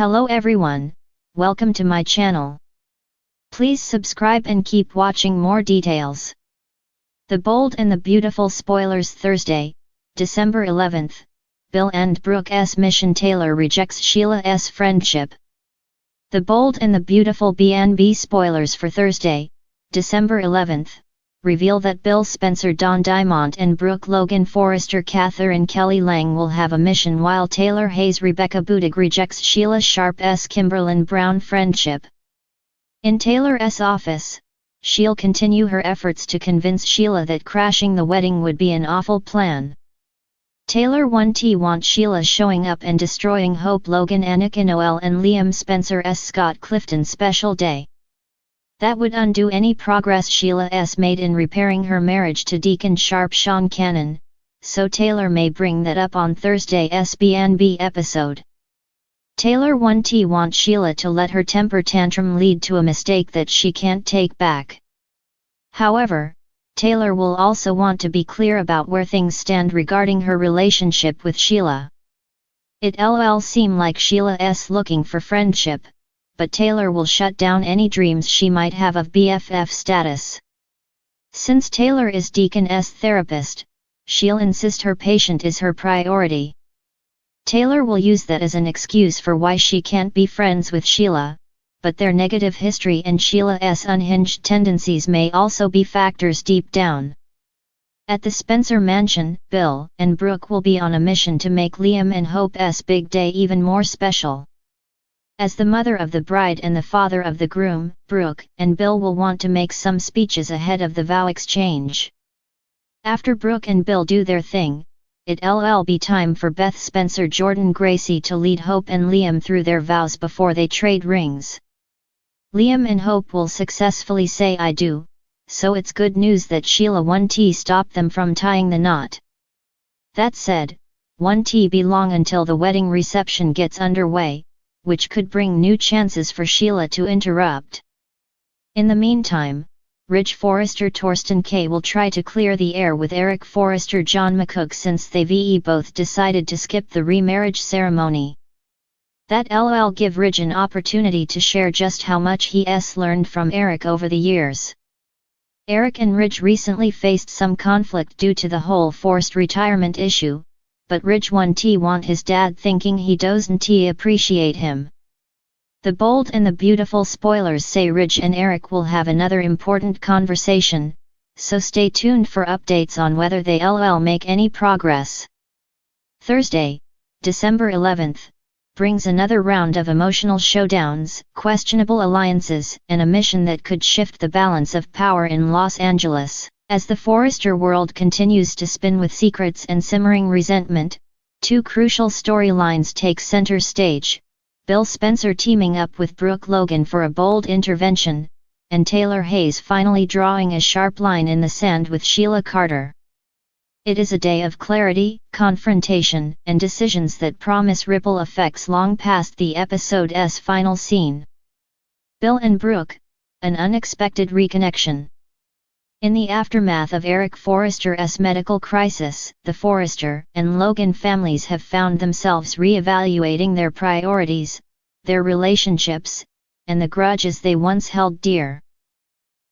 Hello everyone, welcome to my channel. Please subscribe and keep watching more details. The Bold and the Beautiful spoilers. Thursday, December 11th, Bill and Brooke's mission. Taylor rejects Sheila's friendship. The Bold and the Beautiful B&B spoilers for Thursday, December 11th, reveal that Bill Spencer, Don Diamond and Brooke Logan Forrester Catherine Kelly Lang will have a mission, while Taylor Hayes Rebecca Budig rejects Sheila Sharp's Kimberlyn Brown friendship. In Taylor's office, she'll continue her efforts to convince Sheila that crashing the wedding would be an awful plan. Taylor wants Sheila showing up and destroying Hope Logan Annika Noel and Liam Spencer's Scott Clifton special day. That would undo any progress Sheila's made in repairing her marriage to Deacon Sharp Sean Cannon, so Taylor may bring that up on Thursday's B&B episode. Taylor wants Sheila to let her temper tantrum lead to a mistake that she can't take back. However, Taylor will also want to be clear about where things stand regarding her relationship with Sheila. It'll seem like Sheila's looking for friendship, but Taylor will shut down any dreams she might have of BFF status. Since Taylor is Deacon's therapist, she'll insist her patient is her priority. Taylor will use that as an excuse for why she can't be friends with Sheila, but their negative history and Sheila's unhinged tendencies may also be factors deep down. At the Spencer mansion, Bill and Brooke will be on a mission to make Liam and Hope's big day even more special. As the mother of the bride and the father of the groom, Brooke and Bill will want to make some speeches ahead of the vow exchange. After Brooke and Bill do their thing, it'll be time for Beth Spencer Jordan Gracie to lead Hope and Liam through their vows before they trade rings. Liam and Hope will successfully say I do, so it's good news that Sheila won't stop them from tying the knot. That said, won't be long until the wedding reception gets underway, which could bring new chances for Sheila to interrupt. In the meantime, Ridge Forrester Torsten K will try to clear the air with Eric Forrester John McCook, since they've both decided to skip the remarriage ceremony. That'll give Ridge an opportunity to share just how much he's learned from Eric over the years. Eric and Ridge recently faced some conflict due to the whole forced retirement issue, but Ridge want his dad thinking he doesn't appreciate him. The Bold and the Beautiful spoilers say Ridge and Eric will have another important conversation, so stay tuned for updates on whether they'll make any progress. Thursday, December 11th, brings another round of emotional showdowns, questionable alliances, and a mission that could shift the balance of power in Los Angeles. As the Forrester world continues to spin with secrets and simmering resentment, two crucial storylines take center stage: Bill Spencer teaming up with Brooke Logan for a bold intervention, and Taylor Hayes finally drawing a sharp line in the sand with Sheila Carter. It is a day of clarity, confrontation, and decisions that promise ripple effects long past the episode's final scene. Bill and Brooke, an unexpected reconnection. In the aftermath of Eric Forrester's medical crisis, the Forrester and Logan families have found themselves re-evaluating their priorities, their relationships, and the grudges they once held dear.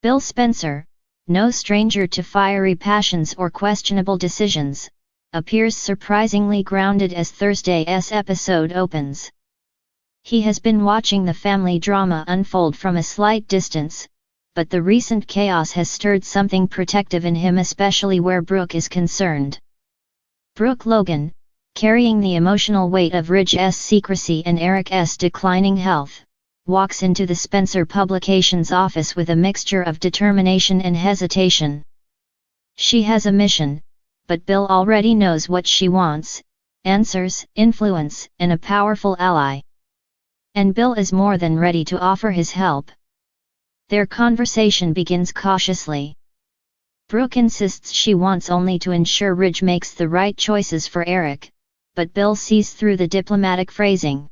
Bill Spencer, no stranger to fiery passions or questionable decisions, appears surprisingly grounded as Thursday's episode opens. He has been watching the family drama unfold from a slight distance, but the recent chaos has stirred something protective in him, especially where Brooke is concerned. Brooke Logan, carrying the emotional weight of Ridge's secrecy and Eric's declining health, walks into the Spencer Publications office with a mixture of determination and hesitation. She has a mission, but Bill already knows what she wants: answers, influence, and a powerful ally. And Bill is more than ready to offer his help. Their conversation begins cautiously. Brooke insists she wants only to ensure Ridge makes the right choices for Eric, but Bill sees through the diplomatic phrasing.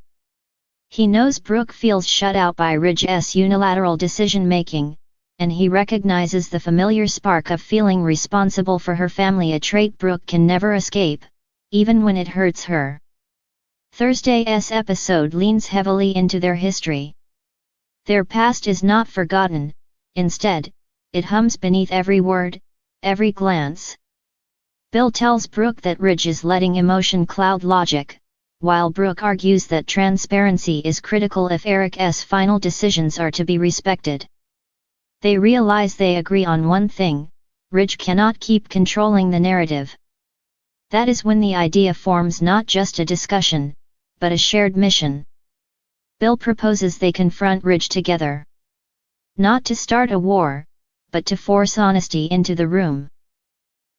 He knows Brooke feels shut out by Ridge's unilateral decision-making, and he recognizes the familiar spark of feeling responsible for her family, a trait Brooke can never escape, even when it hurts her. Thursday's episode leans heavily into their history. Their past is not forgotten, instead, it hums beneath every word, every glance. Bill tells Brooke that Ridge is letting emotion cloud logic, while Brooke argues that transparency is critical if Eric's final decisions are to be respected. They realize they agree on one thing: Ridge cannot keep controlling the narrative. That is when the idea forms not just a discussion, but a shared mission. Bill proposes they confront Ridge together. Not to start a war, but to force honesty into the room.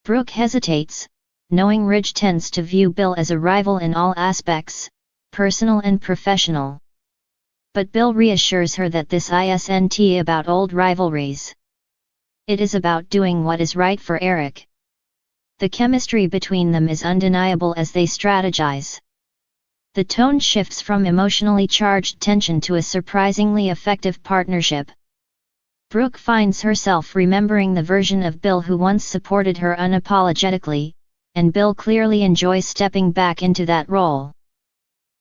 Brooke hesitates, knowing Ridge tends to view Bill as a rival in all aspects, personal and professional. But Bill reassures her that this isn't about old rivalries. It is about doing what is right for Eric. The chemistry between them is undeniable as they strategize. The tone shifts from emotionally charged tension to a surprisingly effective partnership. Brooke finds herself remembering the version of Bill who once supported her unapologetically, and Bill clearly enjoys stepping back into that role.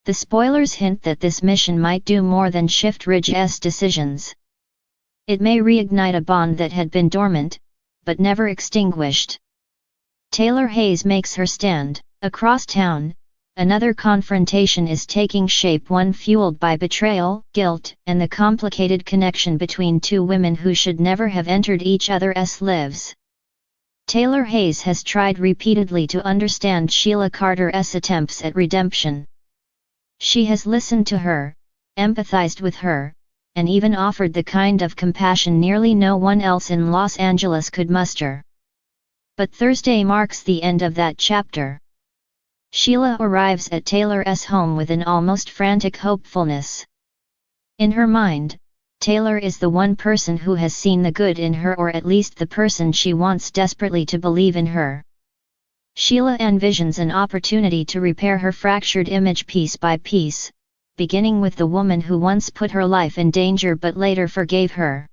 The spoilers hint that this mission might do more than shift Ridge's decisions. It may reignite a bond that had been dormant, but never extinguished. Taylor Hayes makes her stand. Across town, another confrontation is taking shape, one fueled by betrayal, guilt, and the complicated connection between two women who should never have entered each other's lives. Taylor Hayes has tried repeatedly to understand Sheila Carter's attempts at redemption. She has listened to her, empathized with her, and even offered the kind of compassion nearly no one else in Los Angeles could muster. But Thursday marks the end of that chapter. Sheila arrives at Taylor's home with an almost frantic hopefulness. In her mind, Taylor is the one person who has seen the good in her, or at least the person she wants desperately to believe in her. Sheila envisions an opportunity to repair her fractured image piece by piece, beginning with the woman who once put her life in danger but later forgave her.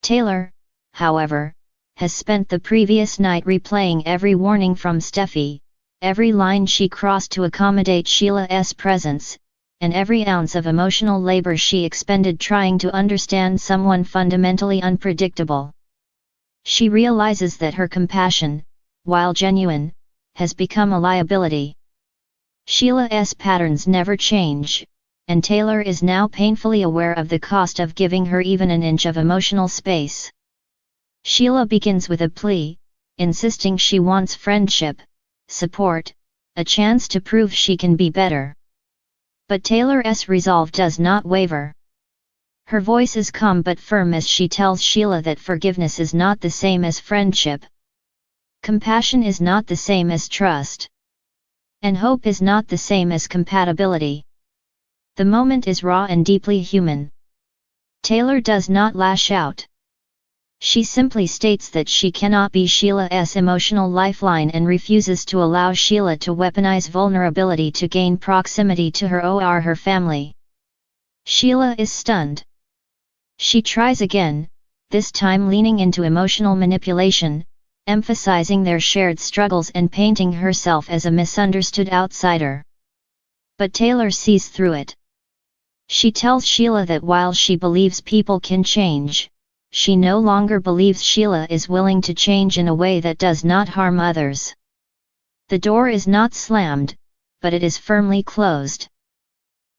Taylor, however, has spent the previous night replaying every warning from Steffi, every line she crossed to accommodate Sheila's presence, and every ounce of emotional labor she expended trying to understand someone fundamentally unpredictable. She realizes that her compassion, while genuine, has become a liability. Sheila's patterns never change, and Taylor is now painfully aware of the cost of giving her even an inch of emotional space. Sheila begins with a plea, insisting she wants friendship, support, a chance to prove she can be better. But Taylor's resolve does not waver. Her voice is calm but firm as she tells Sheila that forgiveness is not the same as friendship. Compassion is not the same as trust. And hope is not the same as compatibility. The moment is raw and deeply human. Taylor does not lash out. She simply states that she cannot be Sheila's emotional lifeline and refuses to allow Sheila to weaponize vulnerability to gain proximity to her or her family. Sheila is stunned. She tries again, this time leaning into emotional manipulation, emphasizing their shared struggles and painting herself as a misunderstood outsider. But Taylor sees through it. She tells Sheila that while she believes people can change, she no longer believes Sheila is willing to change in a way that does not harm others. The door is not slammed, but it is firmly closed.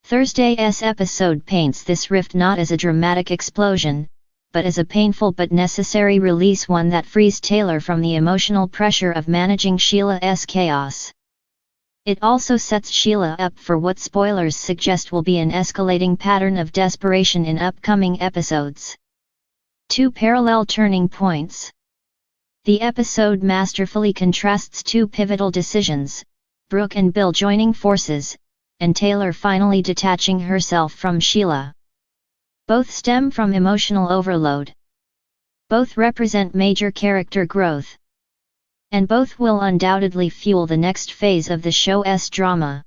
Thursday's episode paints this rift not as a dramatic explosion, but as a painful but necessary release, one that frees Taylor from the emotional pressure of managing Sheila's chaos. It also sets Sheila up for what spoilers suggest will be an escalating pattern of desperation in upcoming episodes. Two parallel turning points. The episode masterfully contrasts two pivotal decisions, Brooke and Bill joining forces, and Taylor finally detaching herself from Sheila. Both stem from emotional overload. Both represent major character growth. And both will undoubtedly fuel the next phase of the show's drama.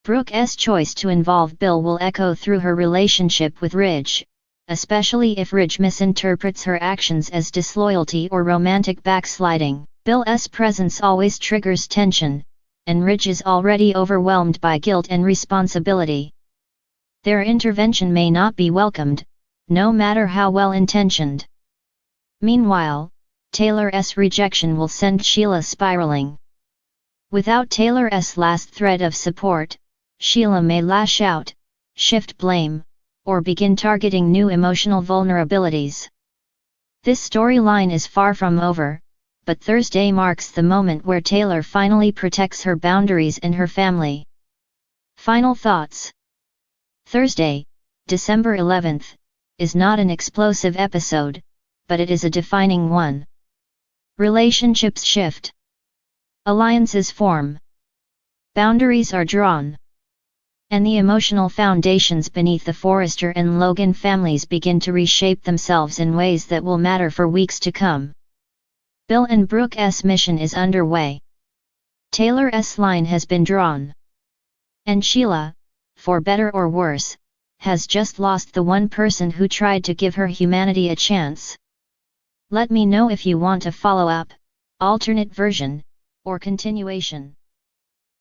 Brooke's choice to involve Bill will echo through her relationship with Ridge, especially if Ridge misinterprets her actions as disloyalty or romantic backsliding. Bill's presence always triggers tension, and Ridge is already overwhelmed by guilt and responsibility. Their intervention may not be welcomed, no matter how well-intentioned. Meanwhile, Taylor's rejection will send Sheila spiraling. Without Taylor's last thread of support, Sheila may lash out, shift blame, or begin targeting new emotional vulnerabilities. This storyline is far from over, but Thursday marks the moment where Taylor finally protects her boundaries and her family. Final thoughts. Thursday, December 11th, is not an explosive episode, but it is a defining one. Relationships shift. Alliances form. Boundaries are drawn. And the emotional foundations beneath the Forrester and Logan families begin to reshape themselves in ways that will matter for weeks to come. Bill and Brooke's mission is underway. Taylor's line has been drawn. And Sheila, for better or worse, has just lost the one person who tried to give her humanity a chance. Let me know if you want a follow-up, alternate version, or continuation.